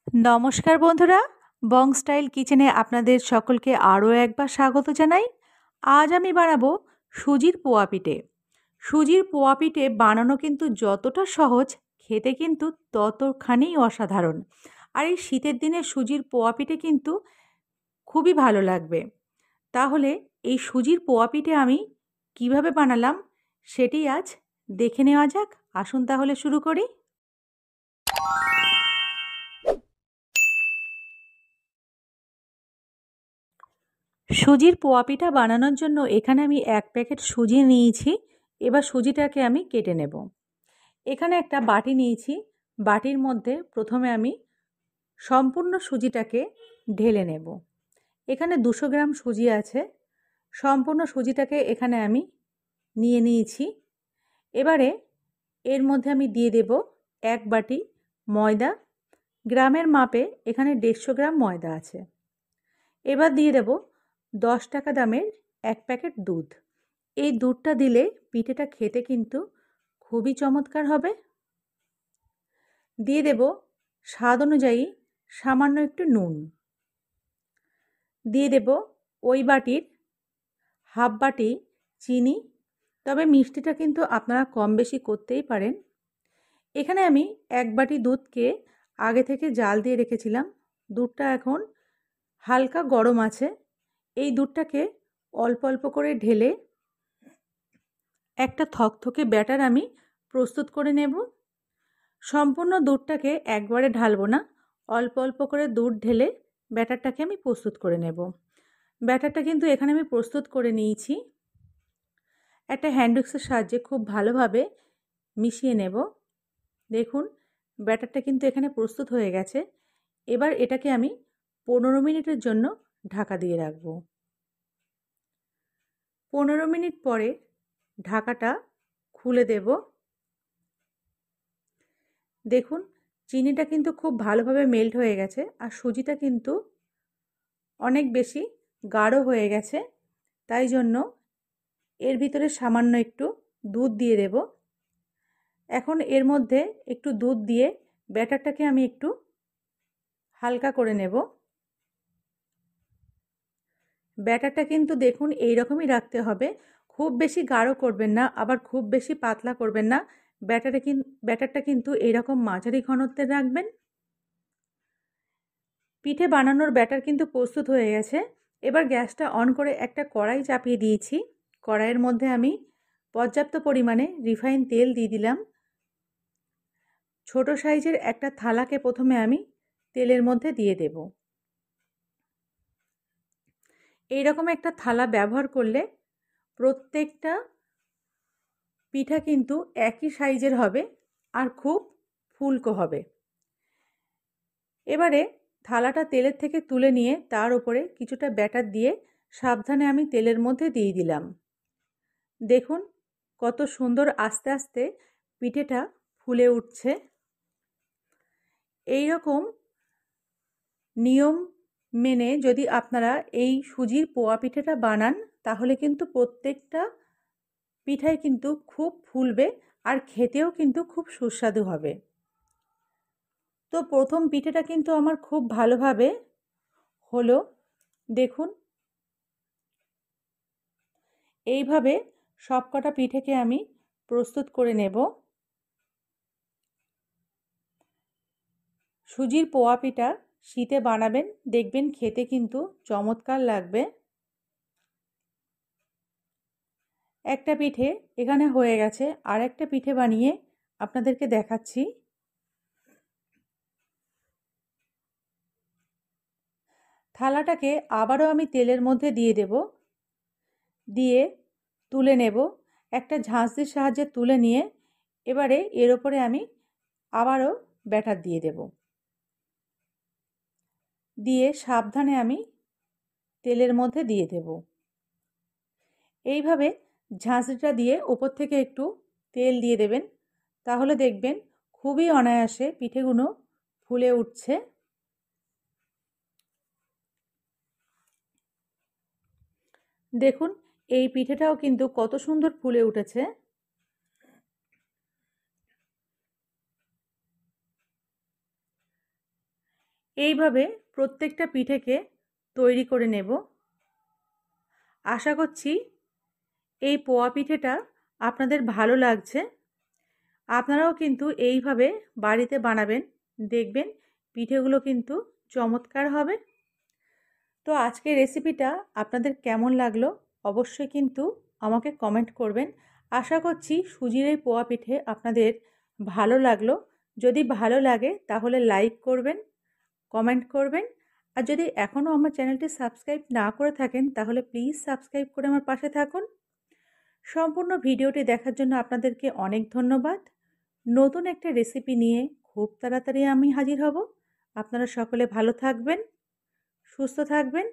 নমস্কার বন্ধুরা, বং স্টাইল কিচেনে আপনাদের সকলকে আরও একবার স্বাগত জানাই। আজ আমি বানাবো সুজির পোয়া পিঠে। সুজির পোয়া পিঠে বানানো কিন্তু যতটা সহজ, খেতে কিন্তু ততখানি অসাধারণ। আর এই শীতের দিনে সুজির পোয়া পিঠে কিন্তু খুবই ভালো লাগবে। তাহলে এই সুজির পোয়া পিঠে আমি কিভাবে বানালাম সেটি আজ দেখে নেওয়া যাক। আসুন তাহলে শুরু করি। সুজির পোয়া পিঠা বানানোর জন্য এখানে আমি 1 প্যাকেট সুজি নিয়েছি। এবার সুজিটাকে আমি কেটে নেব। এখানে একটা বাটি নিয়েছি। বাটির মধ্যে প্রথমে আমি সম্পূর্ণ সুজিটাকে ঢেলে নেব। এখানে 200 গ্রাম সুজি আছে। সম্পূর্ণ সুজিটাকে এখানে আমি নিয়ে নিয়েছি। এবারে এর মধ্যে আমি দিয়ে দেব 1 বাটি ময়দা। গ্রামের মাপে এখানে 150 গ্রাম ময়দা আছে। এবার দিয়ে দেব 10 টাকা দামের 1 প্যাকেট দুধ। এই দুধটা দিলে পিঠেটা খেতে কিন্তু খুবই চমৎকার হবে। দিয়ে দেব স্বাদ অনুযায়ী সামান্য একটু নুন। দিয়ে দেব ওই বাটির হাফ বাটি চিনি, তবে মিষ্টিটা কিন্তু আপনারা কম বেশি করতেই পারেন। এখানে আমি 1 বাটি দুধকে আগে থেকে জাল দিয়ে রেখেছিলাম। দুধটা এখন হালকা গরম আছে। এই দুধটাকে অল্প অল্প করে ঢেলে একটা থকথকে ব্যাটার আমি প্রস্তুত করে নেব। সম্পূর্ণ দুধটাকে একবারে ঢালবো না, অল্প অল্প করে দুধ ঢেলে ব্যাটারটাকে আমি প্রস্তুত করে নেব। ব্যাটারটা কিন্তু এখানে আমি প্রস্তুত করে নিয়েছি। একটা হ্যান্ড উইক্সের সাহায্যে খুব ভালোভাবে মিশিয়ে নেব। দেখুন ব্যাটারটা কিন্তু এখানে প্রস্তুত হয়ে গেছে। এবার এটাকে আমি 15 মিনিটের জন্য ঢাকা দিয়ে রাখব। 15 মিনিট পরে ঢাকাটা খুলে দেব। দেখুন চিনিটা কিন্তু খুব ভালোভাবে মেল্ট হয়ে গেছে আর সুজিটা কিন্তু অনেক বেশি গাঢ় হয়ে গেছে। তাই জন্য এর ভিতরে সামান্য একটু দুধ দিয়ে দেব। এখন এর মধ্যে একটু দুধ দিয়ে ব্যাটারটাকে আমি একটু হালকা করে নেব। ব্যাটারটা কিন্তু দেখুন এই রকমই রাখতে হবে। খুব বেশি গাঢ় করবেন না, আবার খুব বেশি পাতলা করবেন না। ব্যাটারটা কিন্তু এইরকম মাঝারি ঘনত্বের রাখবেন। পিঠে বানানোর ব্যাটার কিন্তু প্রস্তুত হয়ে গেছে। এবার গ্যাসটা অন করে একটা কড়াই চাপিয়ে দিয়েছি। কড়াইয়ের মধ্যে আমি পর্যাপ্ত পরিমাণে রিফাইন তেল দিয়ে দিলাম। ছোট সাইজের একটা থালাকে প্রথমে আমি তেলের মধ্যে দিয়ে দেব। এইরকম একটা থালা ব্যবহার করলে প্রত্যেকটা পিঠা কিন্তু একই সাইজের হবে আর খুব ফুলকো হবে। এবারে থালাটা তেলের থেকে তুলে নিয়ে তার উপরে কিছুটা ব্যাটার দিয়ে সাবধানে আমি তেলের মধ্যে দিয়ে দিলাম। দেখুন কত সুন্দর আস্তে আস্তে পিঠেটা ফুলে উঠছে। এই রকম নিয়ম মেনে যদি আপনারা এই সুজির পোয়া পিঠেটা বানান তাহলে কিন্তু প্রত্যেকটা পিঠাই কিন্তু খুব ফুলবে আর খেতেও কিন্তু খুব সুস্বাদু হবে। তো প্রথম পিঠেটা কিন্তু আমার খুব ভালোভাবে হলো। দেখুন এইভাবে সবকটা পিঠেকে আমি প্রস্তুত করে নেব। সুজির পোয়া পিঠা শীতে বানাবেন, দেখবেন খেতে কিন্তু চমৎকার লাগবে। একটা পিঠে এখানে হয়ে গেছে, আর একটা পিঠে বানিয়ে আপনাদেরকে দেখাচ্ছি। থালাটাকে আবারও আমি তেলের মধ্যে দিয়ে দেব, দিয়ে তুলে নেব। একটা ঝাঁঝরির সাহায্যে তুলে নিয়ে এবারে এর ওপরে আমি আবারও ব্যাটার দিয়ে দেব। দিয়ে সাবধানে আমি তেলের মধ্যে দিয়ে দেব। এইভাবে ঝাঁঝরিটা দিয়ে ওপর থেকে একটু তেল দিয়ে দেবেন, তাহলে দেখবেন খুবই অনায়াসে পিঠেগুলো ফুলে উঠছে। দেখুন এই পিঠেটাও কিন্তু কত সুন্দর ফুলে উঠেছে। এইভাবে প্রত্যেকটা পিঠেকে তৈরি করে নেব। আশা করছি এই পোয়া পিঠেটা আপনাদের ভালো লাগছে। আপনারাও কিন্তু এইভাবে বাড়িতে বানাবেন, দেখবেন পিঠেগুলো কিন্তু চমৎকার হবে। তো আজকের রেসিপিটা আপনাদের কেমন লাগলো অবশ্যই কিন্তু আমাকে কমেন্ট করবেন। আশা করছি সুজির এই পোয়া পিঠে আপনাদের ভালো লাগলো। যদি ভালো লাগে তাহলে লাইক করবেন, কমেন্ট করবেন। আর যদি এখনও আমার চ্যানেলটি সাবস্ক্রাইব না করে থাকেন তাহলে প্লিজ সাবস্ক্রাইব করে আমার পাশে থাকুন। সম্পূর্ণ ভিডিওটি দেখার জন্য আপনাদেরকে অনেক ধন্যবাদ। নতুন একটা রেসিপি নিয়ে খুব তাড়াতাড়ি আমি হাজির হব। আপনারা সকলে ভালো থাকবেন, সুস্থ থাকবেন।